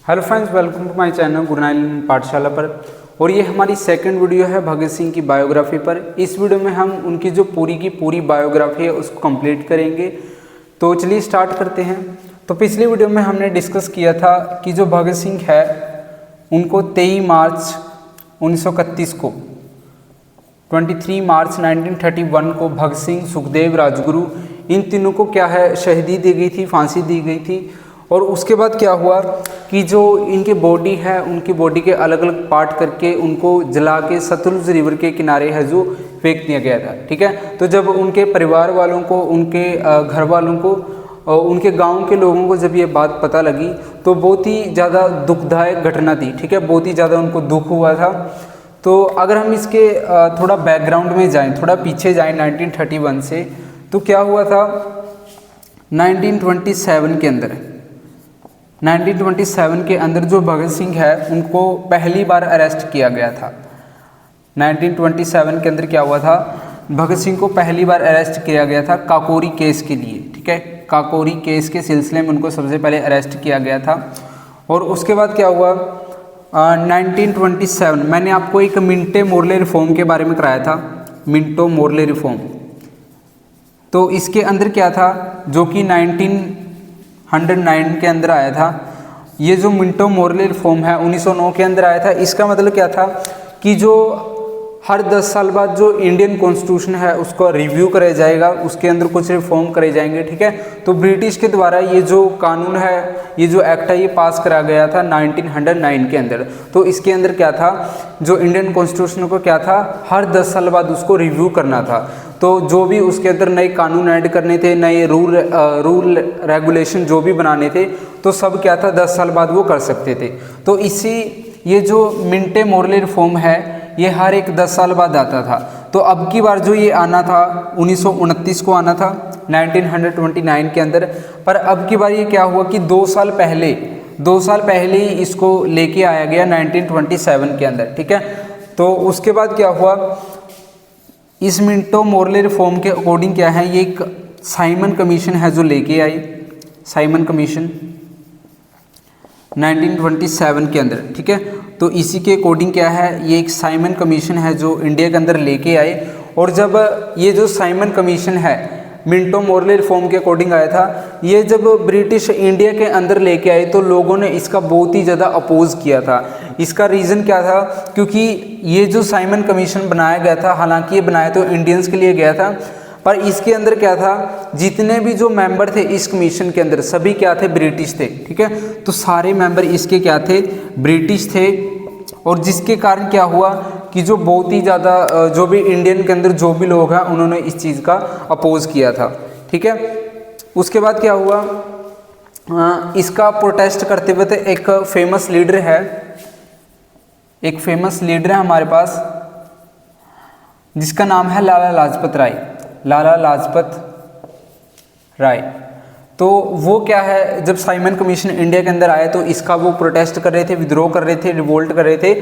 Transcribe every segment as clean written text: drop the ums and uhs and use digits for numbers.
Hello friends, welcome to my channel Guru Nanak Pathshala पर। और ये हमारी सेकंड वीडियो है भगत सिंह की बायोग्राफी पर। इस वीडियो में हम उनकी जो पूरी की पूरी बायोग्राफी है उसको कंप्लीट करेंगे। तो चलिए स्टार्ट करते हैं। तो पिछली वीडियो में हमने डिस्कस किया था कि जो भगत सिंह है उनको 23 मार्च 1931 को 23 मार्च 1931 को भगत सिंह, सुखदेव, राजगुरु इन तीनों को क्या है शहीदी दी गई थी, फांसी दी गई थी। और उसके बाद क्या हुआ कि जो इनकी बॉडी है उनकी बॉडी के अलग अलग पार्ट करके उनको जला के सतलुज रिवर के किनारे है जो फेंक दिया गया था। ठीक है। तो जब उनके परिवार वालों को, उनके घर वालों को, उनके गांव के लोगों को जब ये बात पता लगी तो बहुत ही ज़्यादा दुखदायक घटना थी। ठीक है, बहुत ही ज़्यादा उनको दुख हुआ था। तो अगर हम इसके थोड़ा बैकग्राउंड में जाएं, थोड़ा पीछे जाएं 1931 से, तो क्या हुआ था 1927 के अंदर 1927 के अंदर जो भगत सिंह है उनको पहली बार अरेस्ट किया गया था। 1927 के अंदर क्या हुआ था, भगत सिंह को पहली बार अरेस्ट किया गया था काकोरी केस के लिए। ठीक है, काकोरी केस के सिलसिले में उनको सबसे पहले अरेस्ट किया गया था। और उसके बाद क्या हुआ 1927 मैंने आपको एक मिंटो मोर्ले रिफॉर्म के बारे में कराया था, मिंटो मोर्ले रिफॉर्म। तो इसके अंदर क्या था जो कि 1909 के अंदर आया था। ये जो मिंटो मोर्ले रिफॉर्म है 1909 के अंदर आया था। इसका मतलब क्या था कि जो हर 10 साल बाद जो इंडियन कॉन्स्टिट्यूशन है उसको रिव्यू कराया जाएगा, उसके अंदर कुछ रिफॉर्म करे जाएंगे। ठीक है। तो ब्रिटिश के द्वारा ये जो कानून है, ये जो एक्ट है, ये पास करा गया था 1909 के अंदर। तो इसके अंदर क्या था, जो इंडियन कॉन्स्टिट्यूशन को क्या था, हर 10 साल बाद उसको रिव्यू करना था। तो जो भी उसके अंदर नए कानून ऐड करने थे, नए रूल रेगुलेशन जो भी बनाने थे, तो सब क्या था 10 साल बाद वो कर सकते थे। तो ये जो मिंटो मोर्ले रिफॉर्म है ये हर एक 10 साल बाद आता था। तो अब की बार जो ये आना था 1929 को आना था 1929 के अंदर। पर अब की बार ये क्या हुआ कि 2 साल पहले ही इसको लेके आया गया 1927 के अंदर। ठीक है। तो उसके बाद क्या हुआ, इस मिंटो मोर्ले रिफॉर्म के अकॉर्डिंग क्या है, ये एक साइमन कमीशन है जो लेके आई, साइमन कमीशन 1927 के अंदर। ठीक है। तो इसी के अकॉर्डिंग क्या है, ये एक साइमन कमीशन है जो इंडिया के अंदर लेके आए। और जब ये जो साइमन कमीशन है मिंटो मोर्ले रिफॉर्म के अकॉर्डिंग आया था, ये जब ब्रिटिश इंडिया के अंदर लेके आए तो लोगों ने इसका बहुत ही ज़्यादा अपोज किया था। इसका रीज़न क्या था, क्योंकि ये जो साइमन कमीशन बनाया गया था, हालांकि ये बनाया तो इंडियंस के लिए गया था, पर इसके अंदर क्या था, जितने भी जो मेंबर थे इस कमीशन के अंदर सभी क्या थे, ब्रिटिश थे। ठीक है। तो सारे मेंबर इसके क्या थे, ब्रिटिश थे। और जिसके कारण क्या हुआ कि जो बहुत ही ज़्यादा जो भी इंडियन के अंदर जो भी लोग हैं उन्होंने इस चीज़ का अपोज किया था। ठीक है। उसके बाद क्या हुआ, इसका प्रोटेस्ट करते हुए थे एक फेमस लीडर है हमारे पास, जिसका नाम है लाला लाजपत राय। तो वो क्या है, जब साइमन कमीशन इंडिया के अंदर आया तो इसका वो प्रोटेस्ट कर रहे थे, विद्रोह कर रहे थे, रिवोल्ट कर रहे थे।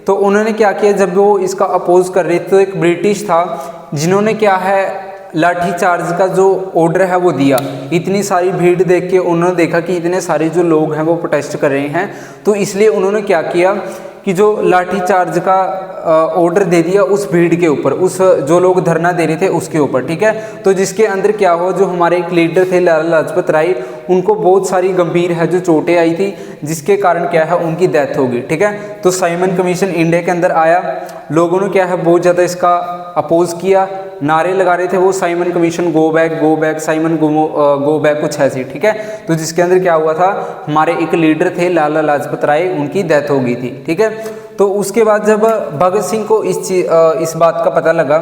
तो उन्होंने क्या किया, जब वो इसका अपोज कर रहे थे तो एक ब्रिटिश था जिन्होंने क्या है लाठी चार्ज का जो ऑर्डर है वो दिया। इतनी सारी भीड़ देख के उन्होंने देखा कि इतने सारे जो लोग हैं वो प्रोटेस्ट कर रहे हैं, तो इसलिए उन्होंने क्या किया कि जो लाठी चार्ज का ऑर्डर दे दिया उस भीड़ के ऊपर, उस जो लोग धरना दे रहे थे उसके ऊपर। ठीक है। तो जिसके अंदर क्या हुआ, जो हमारे एक लीडर थे लाला लाजपत राय, उनको बहुत सारी गंभीर है जो चोटें आई थी, जिसके कारण क्या है उनकी डेथ हो गई। ठीक है। तो साइमन कमीशन इंडिया के अंदर आया, लोगों ने क्या है बहुत ज़्यादा इसका अपोज किया, नारे लगा रहे थे वो, Simon commission go back, Simon go back, कुछ ऐसी। ठीक है। तो जिसके अंदर क्या हुआ था, हमारे एक लीडर थे लाला लाजपत राय, उनकी डेथ हो गई थी। ठीक है। तो उसके बाद जब भगत सिंह को इस बात का पता लगा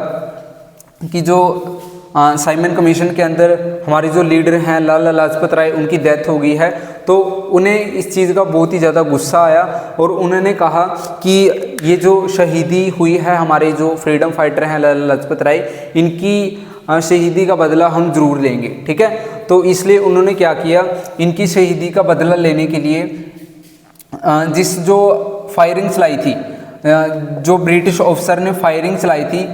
कि जो साइमन कमीशन के अंदर हमारे जो लीडर हैं लाला लाजपत राय, उनकी डेथ हो गई है, तो उन्हें इस चीज़ का बहुत ही ज़्यादा गुस्सा आया और उन्होंने कहा कि ये जो शहीदी हुई है हमारे जो फ्रीडम फाइटर हैं लाला लाजपत राय, इनकी शहीदी का बदला हम ज़रूर लेंगे। ठीक है। तो इसलिए उन्होंने क्या किया, इनकी शहीदी का बदला लेने के लिए जिस जो फायरिंग चलाई थी, जो ब्रिटिश ऑफिसर ने फायरिंग चलाई थी,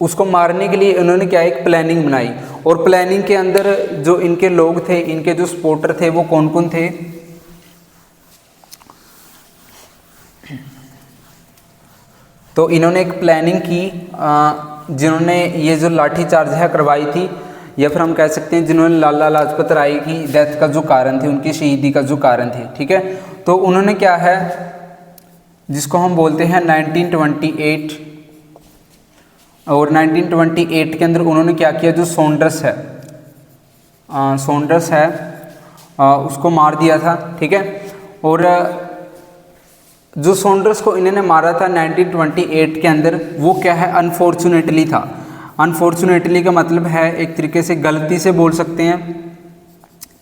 उसको मारने के लिए इन्होंने क्या एक प्लानिंग बनाई। और प्लानिंग के अंदर जो इनके लोग थे, इनके जो सपोर्टर थे वो कौन कौन थे, तो इन्होंने एक प्लानिंग की, जिन्होंने ये जो लाठीचार्ज है करवाई थी, या फिर हम कह सकते हैं जिन्होंने लाला लाजपत राय की डेथ का जो कारण थे, उनकी शहीदी का जो कारण थे, ठीक है। तो उन्होंने क्या है, जिसको हम बोलते हैं 1928, और 1928 के अंदर उन्होंने क्या किया, जो सॉन्डर्स है उसको मार दिया था, ठीक है। और जो सॉन्डर्स को इन्होंने मारा था 1928 के अंदर, वो क्या है, अनफॉर्चुनेटली था। अनफॉर्चुनेटली का मतलब है एक तरीके से गलती से बोल सकते हैं,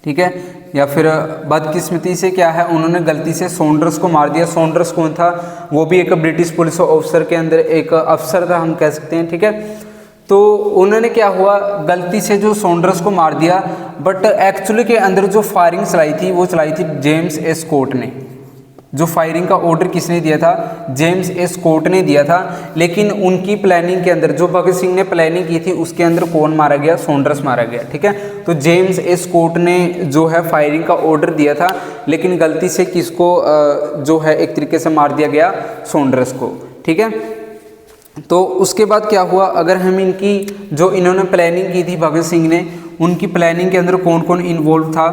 ठीक है, या फिर बदकिस्मती से क्या है, उन्होंने गलती से सॉन्डर्स को मार दिया। सॉन्डर्स कौन था, वो भी एक ब्रिटिश पुलिस ऑफिसर के अंदर एक अफसर था, हम कह सकते हैं, ठीक है। तो उन्होंने क्या हुआ, गलती से जो सॉन्डर्स को मार दिया, बट एक्चुअली के अंदर जो फायरिंग चलाई थी वो चलाई थी जेम्स ए स्कॉट ने। जो फायरिंग का ऑर्डर किसने दिया था, जेम्स ए स्कॉट ने दिया था। लेकिन उनकी प्लानिंग के अंदर, जो भगत सिंह ने प्लानिंग की थी, उसके अंदर कौन मारा गया, सॉन्डर्स मारा गया, ठीक है। तो जेम्स ए स्कॉट ने जो है फायरिंग का ऑर्डर दिया था, लेकिन गलती से किसको जो है एक तरीके से मार दिया गया, सॉन्डर्स को, ठीक है। तो उसके बाद क्या हुआ, अगर हम इनकी जो इन्होंने प्लानिंग की थी भगत सिंह ने, उनकी प्लानिंग के अंदर कौन कौन इन्वॉल्व था,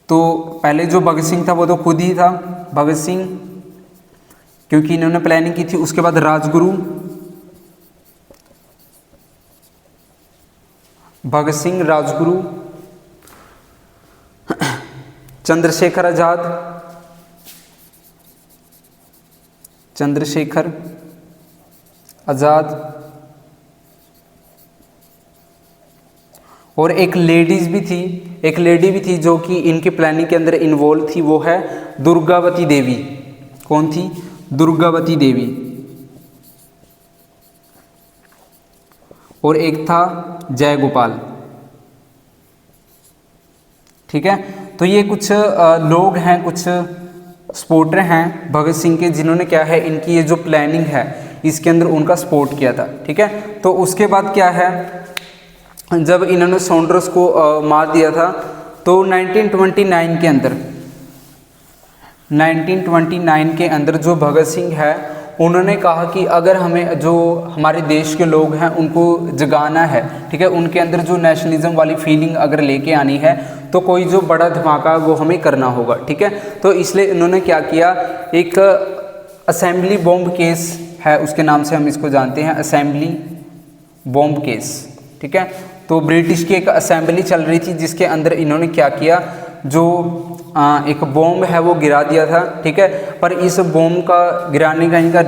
तो पहले जो भगत सिंह था वो तो खुद ही था, भगत सिंह, क्योंकि इन्होंने प्लानिंग की थी। उसके बाद राजगुरु, भगत सिंह, राजगुरु, चंद्रशेखर आजाद, चंद्रशेखर आजाद, और एक लेडीज भी थी, एक लेडी भी थी जो कि इनकी प्लानिंग के अंदर इन्वॉल्व थी, वो है दुर्गावती देवी। कौन थी, दुर्गावती देवी। और एक था जयगोपाल, ठीक है। तो ये कुछ लोग हैं, कुछ सपोर्टर हैं भगत सिंह के, जिन्होंने क्या है, इनकी ये जो प्लानिंग है इसके अंदर उनका सपोर्ट किया था, ठीक है। तो उसके बाद क्या है, जब इन्होंने सॉन्डर्स को मार दिया था, तो 1929 के अंदर, 1929 के अंदर जो भगत सिंह है, उन्होंने कहा कि अगर हमें जो हमारे देश के लोग हैं उनको जगाना है, ठीक है, उनके अंदर जो नेशनलिज्म वाली फीलिंग अगर लेके आनी है, तो कोई जो बड़ा धमाका वो हमें करना होगा, ठीक है। तो इसलिए इन्होंने क्या किया, एक असेंबली बॉम्ब केस है, उसके नाम से हम इसको जानते हैं, असेंबली बॉम्ब केस, ठीक है। तो ब्रिटिश की एक असेंबली चल रही थी, जिसके अंदर इन्होंने क्या किया, जो एक बॉम्ब है वो गिरा दिया था, ठीक है। पर इस बॉम्ब का गिराने का इनका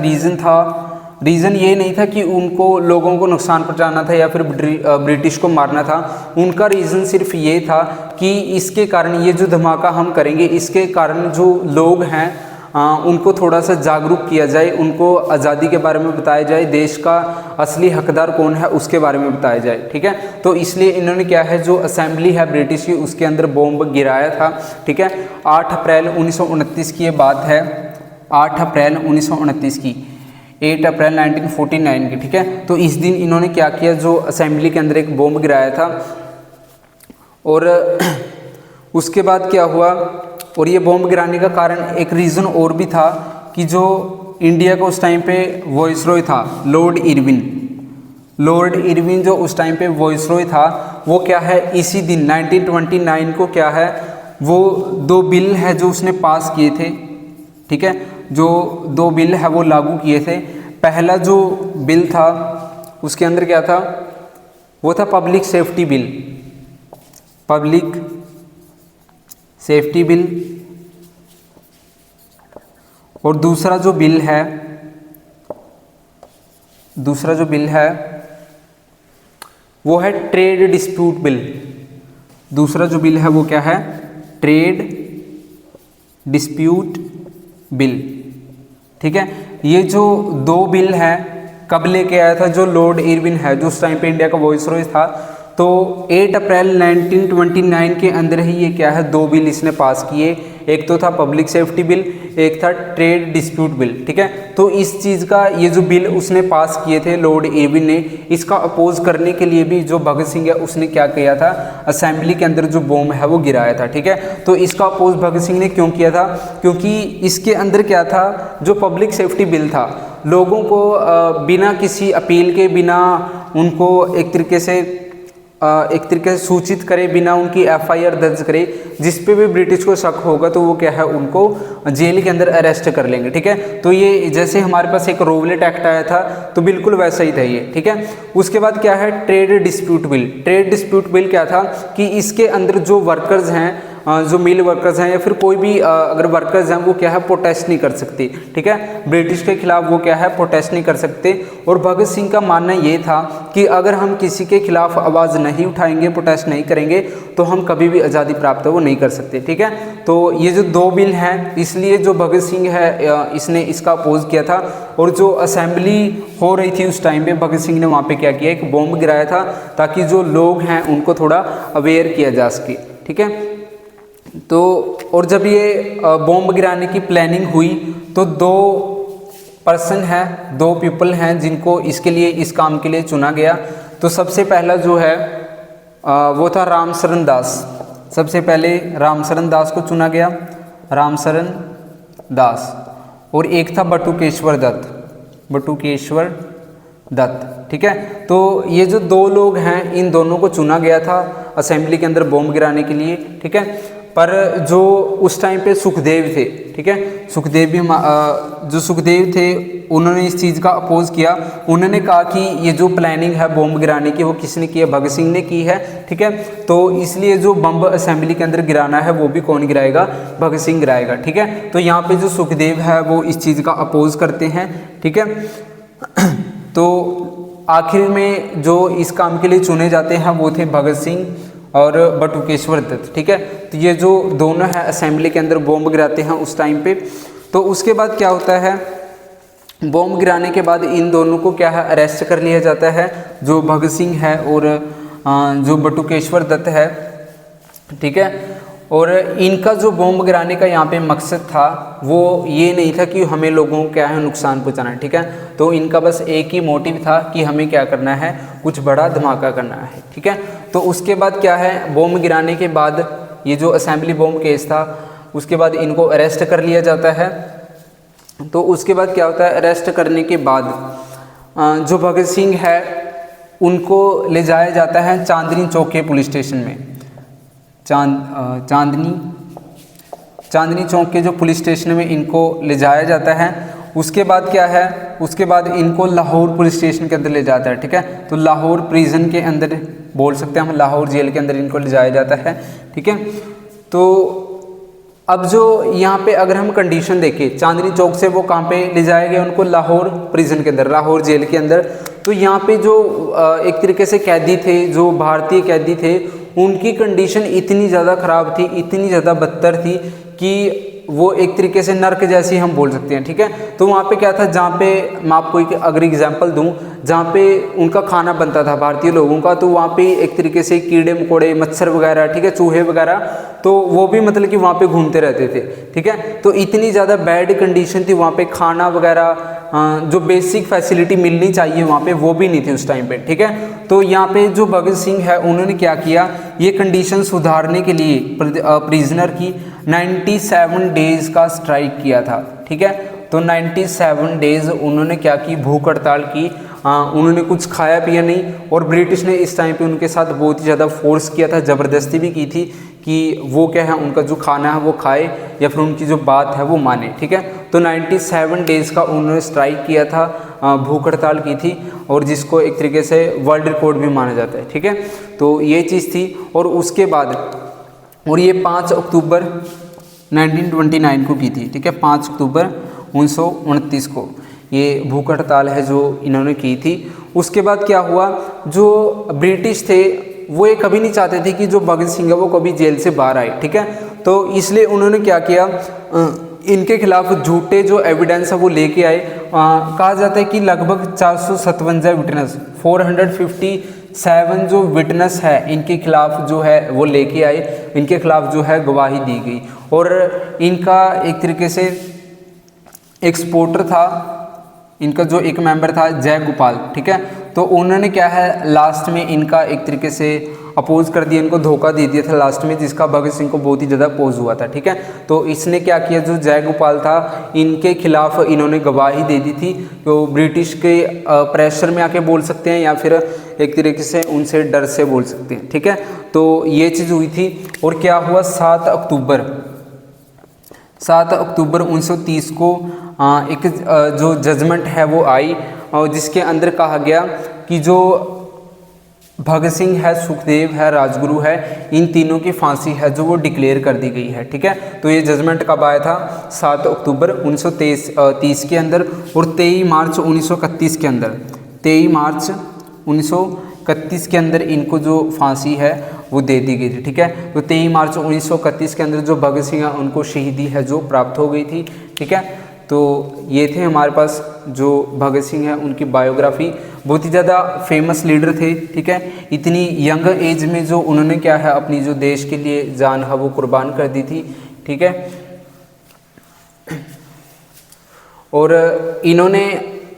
रीज़न ये नहीं था कि उनको लोगों को नुकसान पहुंचाना था या फिर ब्रिटिश को मारना था। उनका रीज़न सिर्फ ये था कि इसके कारण, ये जो धमाका हम करेंगे, इसके कारण जो लोग हैं उनको थोड़ा सा जागरूक किया जाए, उनको आज़ादी के बारे में बताया जाए, देश का असली हकदार कौन है उसके बारे में बताया जाए, ठीक है। तो इसलिए इन्होंने क्या है, जो असेंबली है ब्रिटिश की, उसके अंदर बॉम्ब गिराया था, ठीक है। 8 अप्रैल 1929 की ये बात है, 8 अप्रैल 1929 की, 8 अप्रैल 1949 की, ठीक है। तो इस दिन इन्होंने क्या किया, जो असेंबली के अंदर एक बॉम्ब गिराया था। और उसके बाद क्या हुआ, और ये बॉम्ब गिराने का कारण एक रीज़न और भी था कि जो इंडिया का उस टाइम पे वॉइसरॉय था, लॉर्ड इरविन जो उस टाइम पे वॉइसरॉय था, वो क्या है, इसी दिन 1929 को क्या है, वो 2 बिल है जो उसने पास किए थे, ठीक है। जो 2 बिल है वो लागू किए थे। पहला जो बिल था उसके अंदर क्या था, वो था public safety bill, public safety bill. और दूसरा जो बिल है वो है ट्रेड डिस्प्यूट बिल। दूसरा जो बिल है वो क्या है, ट्रेड डिस्प्यूट बिल, ठीक है। ये जो 2 बिल है कब लेके आया था, जो लॉर्ड इरविन है, जो उस टाइम पे इंडिया का वॉइसरॉय था, तो 8 अप्रैल 1929 के अंदर ही ये क्या है 2 बिल इसने पास किए। एक तो था पब्लिक सेफ्टी बिल, एक था ट्रेड डिस्प्यूट बिल, ठीक है। तो इस चीज़ का ये जो बिल उसने पास किए थे लॉर्ड इरविन ने, इसका अपोज करने के लिए भी जो भगत सिंह है उसने क्या किया था, असेंबली के अंदर जो बॉम्ब है वो गिराया था, ठीक है। तो इसका अपोज भगत सिंह ने क्यों किया था, क्योंकि इसके अंदर क्या था, जो पब्लिक सेफ्टी बिल था, लोगों को बिना किसी अपील के, बिना उनको एक तरीके से सूचित करे, बिना उनकी एफआईआर दर्ज करे, जिस पे भी ब्रिटिश को शक होगा तो वो क्या है उनको जेल के अंदर अरेस्ट कर लेंगे, ठीक है। तो ये जैसे हमारे पास एक रोवलेट एक्ट आया था तो बिल्कुल वैसा ही था ये, ठीक है। उसके बाद क्या है trade dispute bill. Trade dispute bill क्या था कि इसके अंदर जो वर्कर्स हैं, जो मिल वर्कर्स हैं या फिर कोई भी अगर वर्कर्स हैं वो क्या है प्रोटेस्ट नहीं कर सकते, ठीक है। ब्रिटिश के खिलाफ वो क्या है प्रोटेस्ट नहीं कर सकते। और भगत सिंह का मानना ये था कि अगर हम किसी के खिलाफ आवाज़ नहीं उठाएंगे, प्रोटेस्ट नहीं करेंगे तो हम कभी भी आज़ादी प्राप्त वो नहीं कर सकते, ठीक है। तो ये जो 2 बिल हैं, इसलिए जो भगत सिंह है इसने इसका अपोज किया था। और जो असेंबली हो रही थी उस टाइम पे भगत सिंह ने वहाँ पे क्या किया, एक बॉम्ब गिराया था ताकि जो लोग हैं उनको थोड़ा अवेयर किया जा सके, ठीक है। तो और जब ये बॉम्ब गिराने की प्लानिंग हुई तो 2 पर्सन हैं, 2 पीपल हैं जिनको इसके लिए, इस काम के लिए चुना गया। तो सबसे पहला जो है वो था रामशरण दास। सबसे पहले रामशरण दास को चुना गया, रामशरण दास। और एक था बटुकेश्वर दत्त, बटुकेश्वर दत्त, ठीक है। तो ये जो 2 लोग हैं इन दोनों को चुना गया था असेंबली के अंदर बॉम्ब गिराने के लिए, ठीक है। पर जो उस टाइम पे सुखदेव थे, ठीक है, सुखदेव भी जो सुखदेव थे उन्होंने इस चीज़ का अपोज किया। उन्होंने कहा कि ये जो प्लानिंग है बॉम्ब गिराने की वो किसने की है, भगत सिंह ने की है, ठीक है। तो इसलिए जो बम असेंबली के अंदर गिराना है वो भी कौन गिराएगा, भगत सिंह गिराएगा, ठीक है। तो यहाँ पे जो सुखदेव है वो इस चीज़ का अपोज करते हैं, ठीक है। तो आखिर में जो इस काम के लिए चुने जाते हैं वो थे भगत सिंह और बटुकेश्वर दत्त, ठीक है। तो ये जो दोनों है असेंबली के अंदर बॉम्ब गिराते हैं उस टाइम पे। तो उसके बाद क्या होता है, बॉम्ब गिराने के बाद इन दोनों को क्या है अरेस्ट कर लिया जाता है, जो भगत सिंह है और जो बटुकेश्वर दत्त है, ठीक है। और इनका जो बॉम्ब गिराने का यहाँ पे मकसद था वो ये नहीं था कि हमें लोगों को क्या है नुकसान पहुँचाना है, ठीक है। तो इनका बस एक ही मोटिव था कि हमें क्या करना है, कुछ बड़ा धमाका करना है, ठीक है। तो उसके बाद क्या है, बॉम्ब गिराने के बाद ये जो असेंबली बॉम्ब केस था उसके बाद इनको अरेस्ट कर लिया जाता है। तो उसके बाद क्या होता है, अरेस्ट करने के बाद जो भगत सिंह है उनको ले जाया जाता है चांदनी चौक के पुलिस स्टेशन में। चांदनी चौक के जो पुलिस स्टेशन में इनको ले जाया जाता है। उसके बाद क्या है, उसके बाद इनको लाहौर पुलिस स्टेशन के अंदर ले जाता है, ठीक है। तो लाहौर प्रिजन के अंदर बोल सकते हैं हम, लाहौर जेल के अंदर इनको ले जाया जाता है, ठीक है। तो अब जो यहाँ पे अगर हम कंडीशन देखें, चांदनी चौक से वो कहाँ पे ले जाया गया उनको, लाहौर प्रिजन के अंदर, लाहौर जेल के अंदर। तो यहाँ पे जो एक तरीके से कैदी थे, जो भारतीय कैदी थे, उनकी कंडीशन इतनी ज़्यादा ख़राब थी, इतनी ज़्यादा बदतर थी कि वो एक तरीके से नर्क जैसी हम बोल सकते हैं, ठीक है। तो वहाँ पे क्या था, जहाँ पे मैं आपको एक अगर एग्जांपल दूँ, जहाँ पे उनका खाना बनता था भारतीय लोगों का, तो वहाँ पे एक तरीके से कीड़े मकोड़े, मच्छर वगैरह, ठीक है, चूहे वगैरह, तो वो भी मतलब कि वहाँ पे घूमते रहते थे, ठीक है। तो इतनी ज़्यादा बैड कंडीशन थी वहाँ पे, खाना वगैरह जो बेसिक फैसिलिटी मिलनी चाहिए वहाँ पे वो भी नहीं थी उस टाइम पे, ठीक है। तो यहाँ पे जो भगत सिंह है उन्होंने क्या किया, ये कंडीशन सुधारने के लिए प्रिजनर की 97 डेज का स्ट्राइक किया था, ठीक है। तो 97 डेज उन्होंने क्या की, भूख हड़ताल की। उन्होंने कुछ खाया पिया नहीं, और ब्रिटिश ने इस टाइम पे उनके साथ बहुत ही ज़्यादा फोर्स किया था, ज़बरदस्ती भी की थी कि वो क्या है, उनका जो खाना है वो खाए या फिर उनकी जो बात है वो माने, ठीक है। तो 97 डेज़ का उन्होंने स्ट्राइक किया था, भूख हड़ताल की थी, और जिसको एक तरीके से वर्ल्ड रिकॉर्ड भी माना जाता है, ठीक है। तो ये चीज़ थी। और उसके बाद, और ये 5 अक्टूबर 1929 को की थी, ठीक है, 5 अक्टूबर 1929 को ये भूख हड़ताल है जो इन्होंने की थी। उसके बाद क्या हुआ, जो ब्रिटिश थे वो ये कभी नहीं चाहते थे कि जो भगत सिंह है वो कभी जेल से बाहर आए, ठीक है। तो इसलिए उन्होंने क्या किया, इनके खिलाफ झूठे जो एविडेंस है वो लेके आए। कहा जाता है कि लगभग 457 विटनेस, 450 7 जो विटनेस है इनके खिलाफ जो है वो लेके आए, इनके खिलाफ जो है गवाही दी गई। और इनका एक तरीके से एक सपोर्टर था, इनका जो एक मेंबर था जय गोपाल, ठीक है, तो उन्होंने क्या है लास्ट में इनका एक तरीके से अपोज कर दिया, इनको धोखा दे दिया था लास्ट में, जिसका भगत सिंह को बहुत ही ज़्यादा अपोज हुआ था, ठीक है। तो इसने क्या किया, जो जय गोपाल था इनके खिलाफ इन्होंने गवाही दे दी थी, तो ब्रिटिश के प्रेशर में आके बोल सकते हैं या फिर एक तरीके से उनसे डर से बोल सकते हैं, ठीक है। तो ये चीज़ हुई थी। और क्या हुआ, 7 अक्टूबर 1930 को एक जो जजमेंट है वो आई, और जिसके अंदर कहा गया कि जो भगत सिंह है, सुखदेव है, राजगुरु है, इन तीनों की फांसी है जो वो डिक्लेयर कर दी गई है, ठीक है। तो ये जजमेंट कब आया था, 7 अक्टूबर 1930 के अंदर, और 23 मार्च 1931 के अंदर, 23 मार्च 1931 के अंदर इनको जो फांसी है वो दे दी गई थी, ठीक है। तो 23 मार्च 1931 के अंदर जो भगत सिंह है उनको शहीदी है जो प्राप्त हो गई थी, ठीक है। तो ये थे हमारे पास जो भगत सिंह है उनकी बायोग्राफी। बहुत ही ज़्यादा फेमस लीडर थे, ठीक है। इतनी यंग एज में जो उन्होंने क्या है अपनी जो देश के लिए जान है वो कुर्बान कर दी थी, ठीक है। और इन्होंने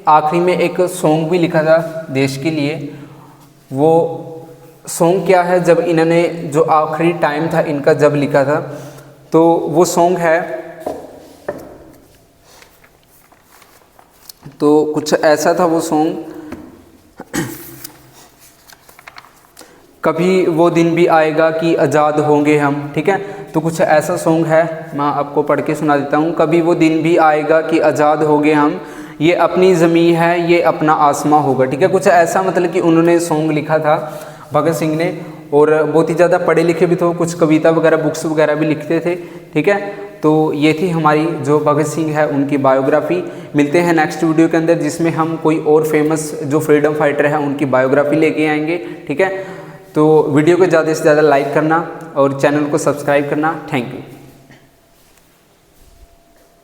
आखिरी में एक सॉन्ग भी लिखा था देश के लिए। वो सॉन्ग क्या है, जब इन्होंने जो आखिरी टाइम था इनका जब लिखा था, तो वो सॉन्ग है, तो कुछ ऐसा था वो सॉन्ग, कभी वो दिन भी आएगा कि आज़ाद होंगे हम, ठीक है। तो कुछ ऐसा सॉन्ग है, मैं आपको पढ़ के सुना देता हूँ। कभी वो दिन भी आएगा कि आज़ाद होंगे हम, ये अपनी ज़मीं है ये अपना आसमां होगा, ठीक है। कुछ ऐसा मतलब कि उन्होंने सॉन्ग लिखा था भगत सिंह ने, और बहुत ही ज़्यादा पढ़े लिखे भी थे, कुछ कविता वगैरह बुक्स वगैरह भी लिखते थे, ठीक है। तो ये थी हमारी जो भगत सिंह है उनकी बायोग्राफी। मिलते हैं नेक्स्ट वीडियो के अंदर जिसमें हम कोई और फेमस जो फ्रीडम फाइटर है उनकी बायोग्राफी लेके आएंगे, ठीक है। तो वीडियो को ज़्यादा से ज़्यादा लाइक करना और चैनल को सब्सक्राइब करना। Thank you.